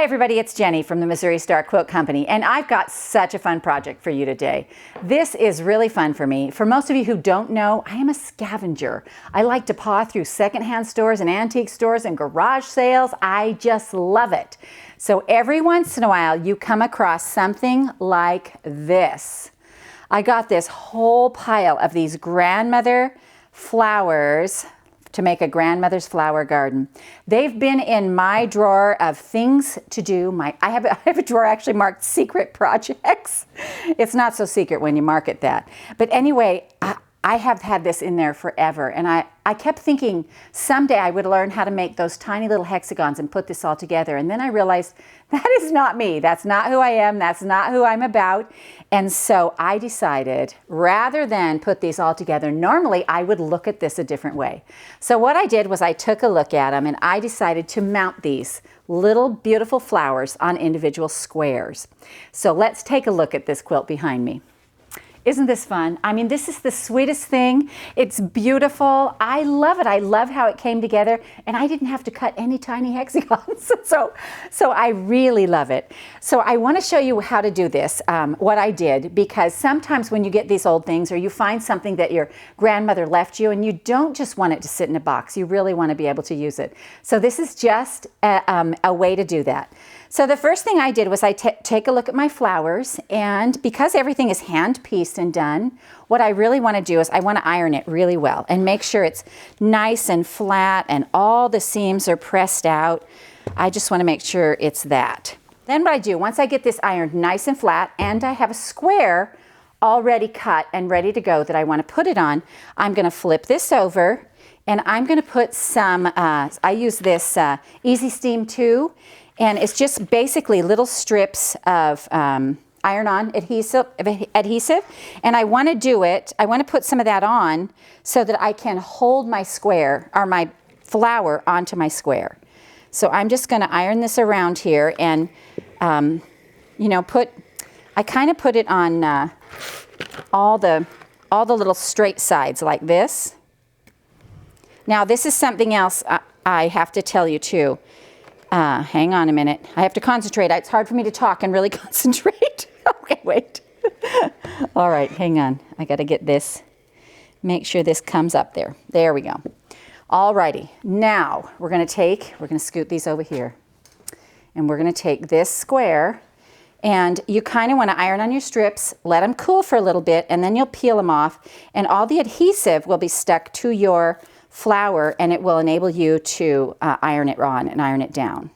everybody, it's Jenny from the Missouri Star Quilt Company, and I've got such a fun project for you today. This is really fun for me. For most of you who don't know, I am a scavenger. I like to paw through secondhand stores and antique stores and garage sales. I just love it. So every once in a while, you come across something like this. I got this whole pile of these grandmother flowers to make a grandmother's flower garden. They've been in my drawer of things to do. I have a drawer actually marked secret projects. It's not so secret when you mark it that. But anyway, I have had this in there forever, and I kept thinking someday I would learn how to make those tiny little hexagons and put this all together. And then I realized that is not me. That's not who I am. That's not who I'm about. And so I decided, rather than put these all together, normally I would look at this a different way. So what I did was I took a look at them and I decided to mount these little beautiful flowers on individual squares. So let's take a look at this quilt behind me. Isn't this fun? I mean, this is the sweetest thing. It's beautiful. I love it. I love how it came together, and I didn't have to cut any tiny hexagons. So I really love it. So I want to show you how to do this, what I did, because sometimes when you get these old things or you find something that your grandmother left you and you don't just want it to sit in a box, you really want to be able to use it. So this is just a way to do that. So the first thing I did was I take a look at my flowers, and because everything is hand pieced and done, what I really want to do is I want to iron it really well and make sure it's nice and flat and all the seams are pressed out. I just want to make sure it's that. Then what I do, once I get this ironed nice and flat and I have a square already cut and ready to go that I want to put it on, I'm going to flip this over and I'm going to put some, I use this Easy Steam 2. And it's just basically little strips of iron-on adhesive. And I want to do it, I want to put some of that on so that I can hold my square, or my flower, onto my square. So I'm just going to iron this around here and, you know, I kind of put it on all the little straight sides like this. Now this is something else I have to tell you too. Hang on a minute. I have to concentrate. It's hard for me to talk and really concentrate. Okay, wait. All right, hang on. I got to get this. Make sure this comes up there. There we go. All righty. Now we're going to scoot these over here. And we're going to take this square, and you kind of want to iron on your strips, let them cool for a little bit, and then you'll peel them off. And all the adhesive will be stuck to your flower, and it will enable you to iron it on and iron it down.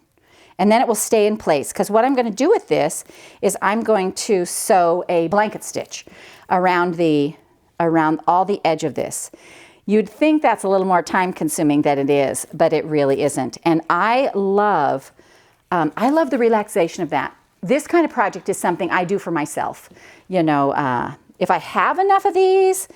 And then it will stay in place, because what I'm going to do with this is I'm going to sew a blanket stitch around all the edge of this. You'd think that's a little more time consuming than it is, but it really isn't. And I love the relaxation of that. This kind of project is something I do for myself. You know, if I have enough of these,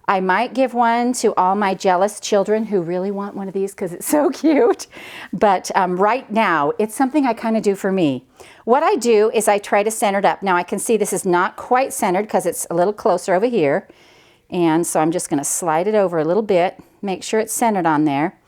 I might give one to all my jealous children who really want one of these because it's so cute. But right now, it's something I kind of do for me. What I do is I try to center it up. Now I can see this is not quite centered because it's a little closer over here. And so I'm just going to slide it over a little bit, make sure it's centered on there.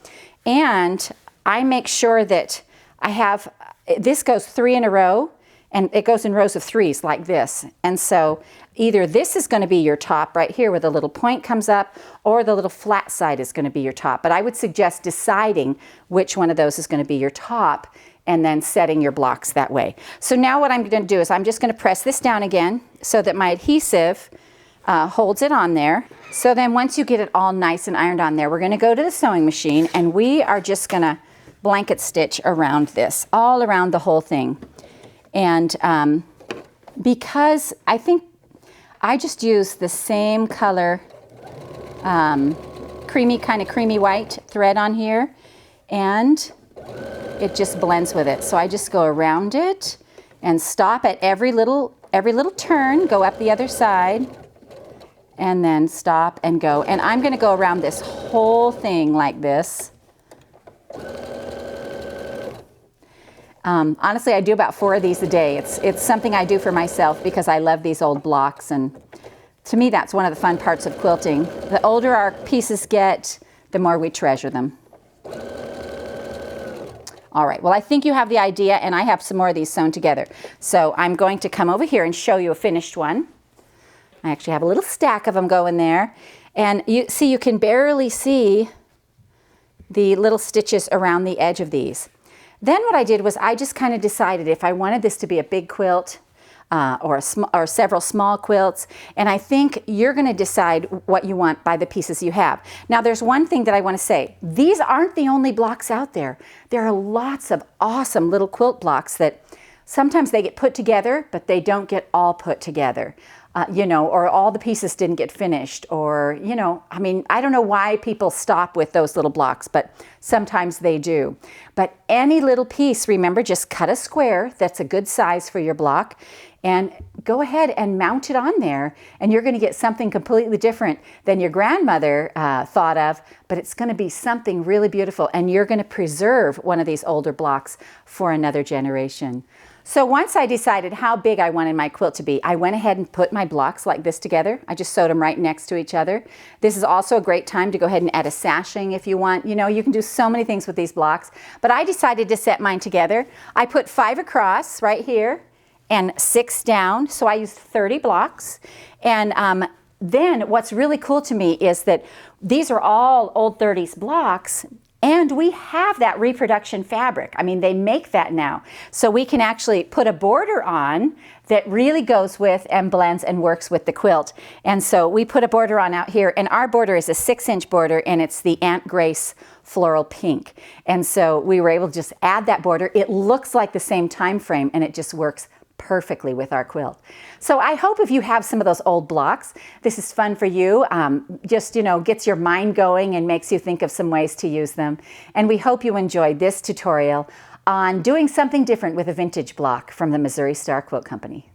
And I make sure that I have, this goes 3 in a row. And it goes in rows of 3s like this. And so either this is going to be your top right here where the little point comes up, or the little flat side is going to be your top. But I would suggest deciding which one of those is going to be your top and then setting your blocks that way. So now what I'm going to do is I'm just going to press this down again so that my adhesive holds it on there. So then once you get it all nice and ironed on there, we're going to go to the sewing machine and we are just going to blanket stitch around this, all around the whole thing. And because I think I just use the same color, kind of creamy white thread on here, and it just blends with it. So I just go around it and stop at every little turn, go up the other side, and then stop and go. And I'm going to go around this whole thing like this. Honestly, I do about 4 of these a day. It's something I do for myself because I love these old blocks, and to me that's one of the fun parts of quilting. The older our pieces get, the more we treasure them. All right, well, I think you have the idea, and I have some more of these sewn together. So I'm going to come over here and show you a finished one. I actually have a little stack of them going there. And you see, you can barely see the little stitches around the edge of these. Then what I did was I just kind of decided if I wanted this to be a big quilt, or several small quilts, and I think you're going to decide what you want by the pieces you have. Now there's one thing that I want to say. These aren't the only blocks out there. There are lots of awesome little quilt blocks that sometimes they get put together, but they don't get all put together. You know, or all the pieces didn't get finished, or, you know, I mean, I don't know why people stop with those little blocks, but sometimes they do. But any little piece, remember, just cut a square that's a good size for your block and go ahead and mount it on there, and you're going to get something completely different than your grandmother thought of, but it's going to be something really beautiful, and you're going to preserve one of these older blocks for another generation. So once I decided how big I wanted my quilt to be, I went ahead and put my blocks like this together. I just sewed them right next to each other. This is also a great time to go ahead and add a sashing if you want. You know, you can do so many things with these blocks, but I decided to set mine together. I put 5 across right here and 6 down, so I used 30 blocks. And then what's really cool to me is that these are all old 30s blocks, and we have that reproduction fabric. I mean, they make that now. So we can actually put a border on that really goes with and blends and works with the quilt. And so we put a border on out here, and our border is a 6-inch border, and it's the Aunt Grace floral pink. And so we were able to just add that border. It looks like the same time frame, and it just works perfectly with our quilt. So I hope if you have some of those old blocks, this is fun for you. Just, you know, gets your mind going and makes you think of some ways to use them. And we hope you enjoyed this tutorial on doing something different with a vintage block from the Missouri Star Quilt Company.